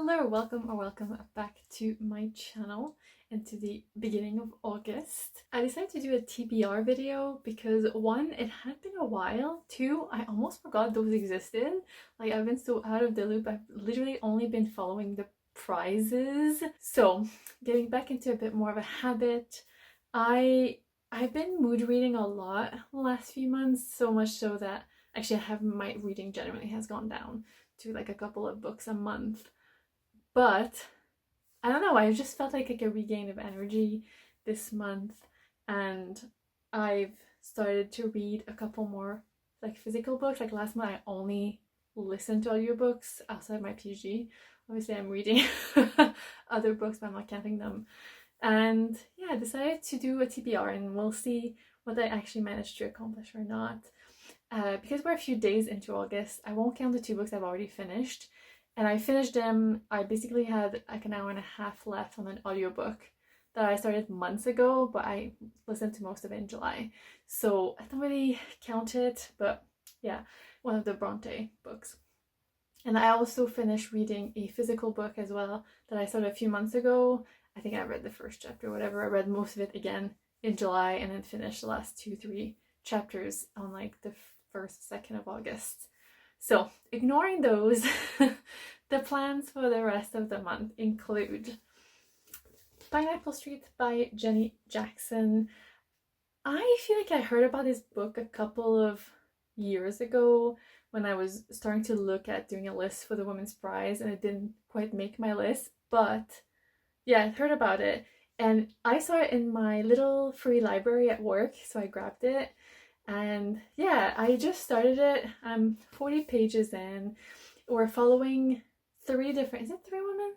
Hello, welcome back to my channel and to the beginning of August. I decided to do a TBR video because one, it had been a while. Two, I almost forgot those existed. Like, I've been so out of the loop. I've literally only been following the prizes. So getting back into a bit more of a habit. I've been mood reading a lot the last few months, so much so that actually my reading generally has gone down to like a couple of books a month. But I don't know, I just felt like a regain of energy this month, and I've started to read a couple more like physical books. Like last month I only listened to audiobooks outside my PG. Obviously I'm reading other books, but I'm not counting them. And yeah, I decided to do a TBR and we'll see what I actually managed to accomplish or not. Because we're a few days into August, I won't count the 2 books I've already finished. And I finished them. I basically had like an hour and a half left on an audiobook that I started months ago, but I listened to most of it in July. So I don't really count it, but yeah, one of the Bronte books. And I also finished reading a physical book as well that I started a few months ago. I think I read the first chapter or whatever. I read most of it again in July and then finished the last 2-3 chapters on like the 1st, 2nd of August. So, ignoring those, the plans for the rest of the month include Pineapple Street by Jenny Jackson. I feel like I heard about this book a couple of years ago when I was starting to look at doing a list for the Women's Prize, and it didn't quite make my list, but yeah, I heard about it and I saw it in my little free library at work, so I grabbed it. And yeah, I just started it. I'm 40 pages in. We're following 3 different, is it 3 women?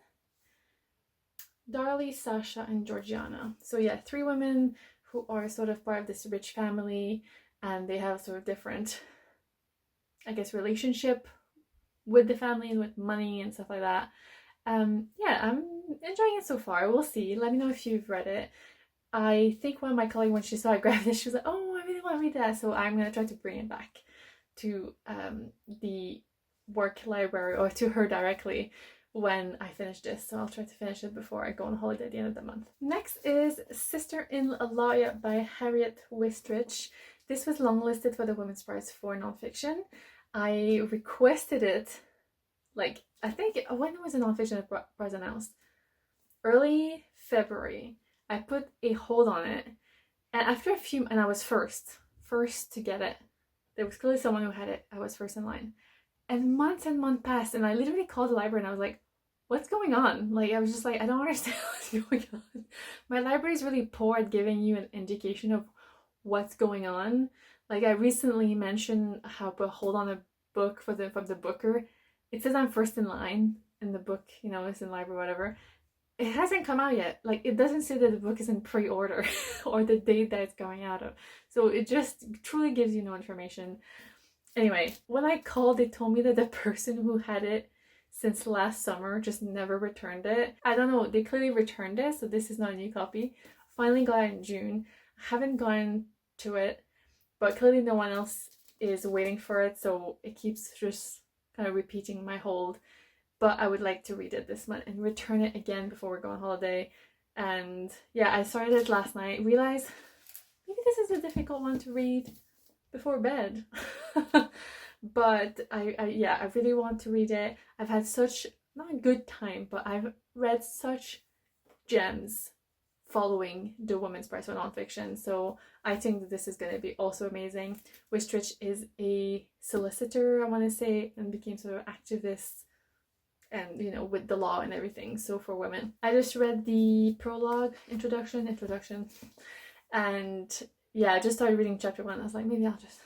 Darlie, Sasha, and Georgiana. So yeah, 3 women who are sort of part of this rich family, and they have sort of different, I guess, relationship with the family and with money and stuff like that. Yeah, I'm enjoying it so far. We'll see. Let me know if you've read it. I think one of my colleagues, when she saw I grabbed it, she was like, oh, I really want to read that. So I'm going to try to bring it back to the work library, or to her directly when I finish this. So I'll try to finish it before I go on holiday at the end of the month. Next is Sister-in-Law by Harriet Wistrich. This was longlisted for the Women's Prize for Nonfiction. I requested it, like, I think, when was the Nonfiction Prize announced? Early February. I put a hold on it, and after a few, and I was first to get it. There was clearly someone who had it. I was first in line, and months passed, and I literally called the library and I was like, what's going on? Like, I was just like, I don't understand what's going on. My library is really poor at giving you an indication of what's going on. Like, I recently mentioned how to hold on a book from the booker. It says I'm first in line, and the book, you know, is in library, whatever. It hasn't come out yet. Like, it doesn't say that the book is in pre-order or the date that it's going out of. So it just truly gives you no information. Anyway, when I called, they told me that the person who had it since last summer just never returned it. I don't know, they clearly returned it, so this is not a new copy. Finally got it in June. I haven't gone to it, but clearly no one else is waiting for it, so it keeps just kind of repeating my hold. But I would like to read it this month and return it again before we go on holiday. And yeah, I started it last night, realized maybe this is a difficult one to read before bed. But I really want to read it. I've had such, not a good time, but I've read such gems following the Women's Prize for Nonfiction, so I think that this is going to be also amazing. Wistrich is a solicitor, I want to say, and became sort of activist, and you know, with the law and everything, so for women. I just read the prologue, introduction, and yeah, I just started reading chapter 1. I was like, maybe I'll just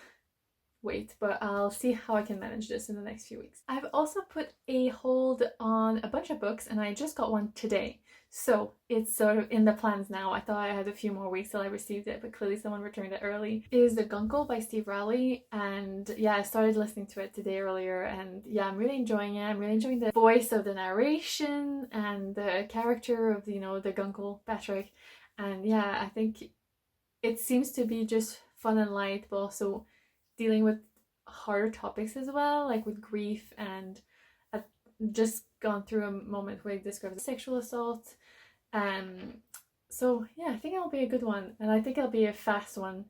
wait, but I'll see how I can manage this in the next few weeks. I've also put a hold on a bunch of books, and I just got one today, so it's sort of in the plans now. I thought I had a few more weeks till I received it, but clearly someone returned it early. It is The Gungle by Steve Rowley, and yeah, I started listening to it today earlier, and yeah, I'm really enjoying it. I'm really enjoying the voice of the narration and the character of, you know, the Gungle, Patrick, and yeah, I think it seems to be just fun and light, but also dealing with harder topics as well, like with grief and just gone through a moment where he discovered sexual assault. So yeah, I think it'll be a good one, and I think it'll be a fast one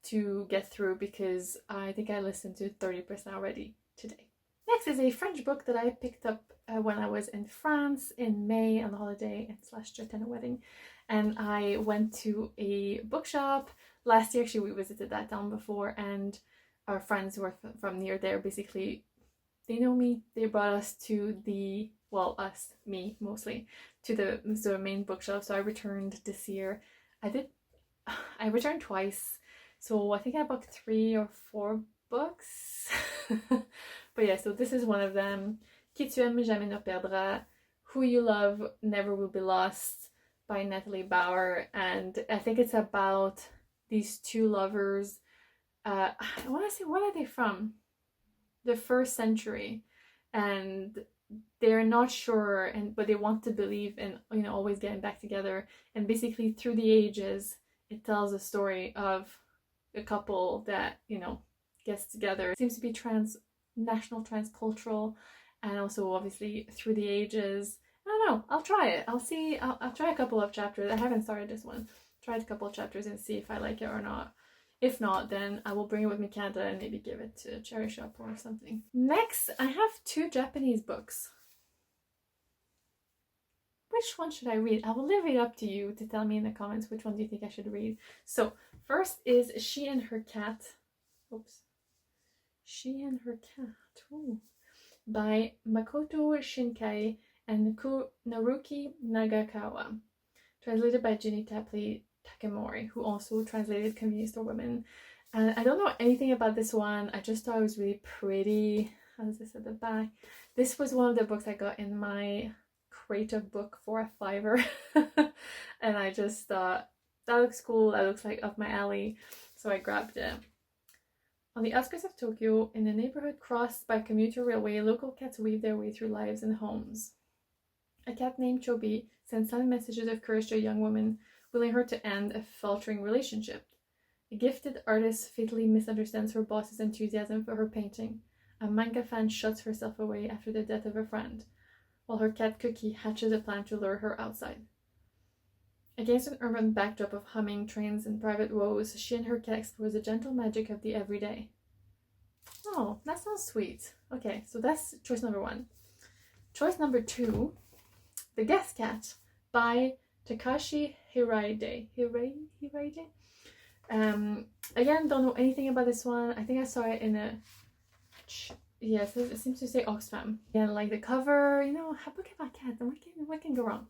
to get through because I think I listened to 30% already today. Next is a French book that I picked up when I was in France in May on a holiday and slash just in a wedding, and I went to a bookshop last year. Actually, we visited that town before, and our friends who were from near there, basically, they know me. They brought us to the, well, us, me mostly, to the main bookshop. So I returned this year. I returned twice. So I think I bought 3 or 4 books. But yeah, so this is one of them. Qui tu aimes jamais ne perdra. Who You Love Never Will Be Lost by Natalie Bauer. And I think it's about these 2 lovers. I want to say, what are they from? The 1st century. And they're not sure, but they want to believe in, you know, always getting back together. And basically through the ages, it tells a story of a couple that, you know, gets together. It seems to be transnational, transcultural, and also obviously through the ages. I don't know, I'll try it. I'll see. I'll try a couple of chapters. I haven't started this one. Tried a couple of chapters and see if I like it or not. If not, then I will bring it with me Canada and maybe give it to a cherry shop or something. Next, I have 2 Japanese books. Which one should I read? I will leave it up to you to tell me in the comments which one do you think I should read. So first is She and Her Cat. Oops. She and Her Cat. Ooh. By Makoto Shinkai and Naruki Nagakawa. Translated by Ginny Tapley Takemori, who also translated Convenience Store Women. And I don't know anything about this one. I just thought it was really pretty. How does this at the back? This was one of the books I got in my creative book for a $5. And I just thought, that looks cool, that looks like up my alley, so I grabbed it. On the outskirts of Tokyo, in a neighborhood crossed by commuter railway, local cats weave their way through lives and homes. A cat named Chobi sends silent messages of courage to a young woman, willing her to end a faltering relationship. A gifted artist fatally misunderstands her boss's enthusiasm for her painting. A manga fan shuts herself away after the death of a friend, while her cat Cookie hatches a plan to lure her outside. Against an urban backdrop of humming trains and private woes, She and Her Cat explores the gentle magic of the everyday. Oh, that sounds sweet. Okay, so that's choice number 1. Choice number 2, The Guest Cat by Takashi Hiraide. Again, don't know anything about this one. I think I saw it in a... Yes, it seems to say Oxfam. Yeah, like the cover, you know, a book about cats, and what can go wrong?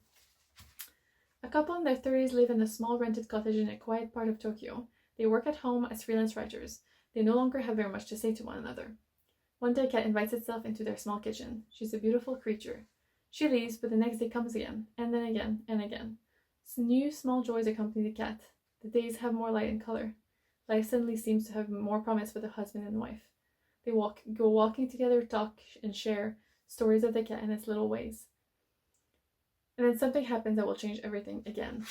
A couple in their 30s live in a small rented cottage in a quiet part of Tokyo. They work at home as freelance writers. They no longer have very much to say to one another. One day, a cat invites itself into their small kitchen. She's a beautiful creature. She leaves, but the next day comes again, and then again, and again. New small joys accompany the cat. The days have more light and color. Life suddenly seems to have more promise for the husband and wife. They go walking together, talk, and share stories of the cat and its little ways. And then something happens that will change everything again.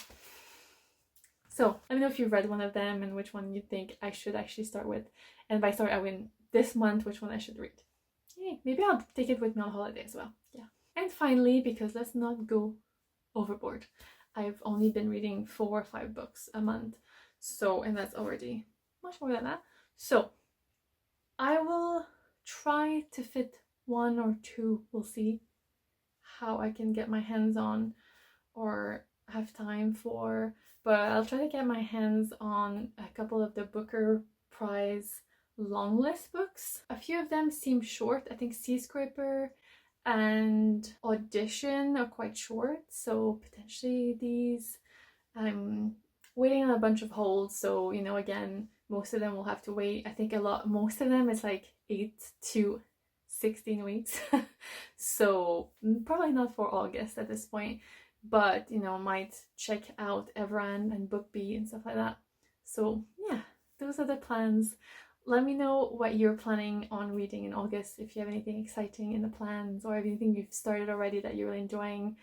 So let me know if you've read one of them and which one you think I should actually start with. And by start, I mean this month, which one I should read. Yay, maybe I'll take it with me on holiday as well. Yeah. And finally, because let's not go overboard, I've only been reading 4 or 5 books a month. So, and that's already much more than that. So I will try to fit 1 or 2, we'll see how I can get my hands on or have time for, but I'll try to get my hands on a couple of the Booker Prize long list books. A few of them seem short. I think Sea Scraper and Audition are quite short, so potentially these. I'm waiting on a bunch of holds, so you know, again, most of them will have to wait. I think most of them is like 8 to 16 weeks. So probably not for August at this point, but you know, might check out Everand and BookBee and stuff like that. So yeah, those are the plans. Let me know what you're planning on reading in August, if you have anything exciting in the plans or anything you've started already that you're really enjoying.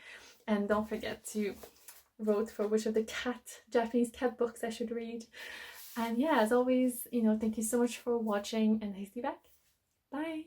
And don't forget to vote for which of the Japanese cat books I should read. And yeah, as always, you know, thank you so much for watching, and I'll see you back. Bye!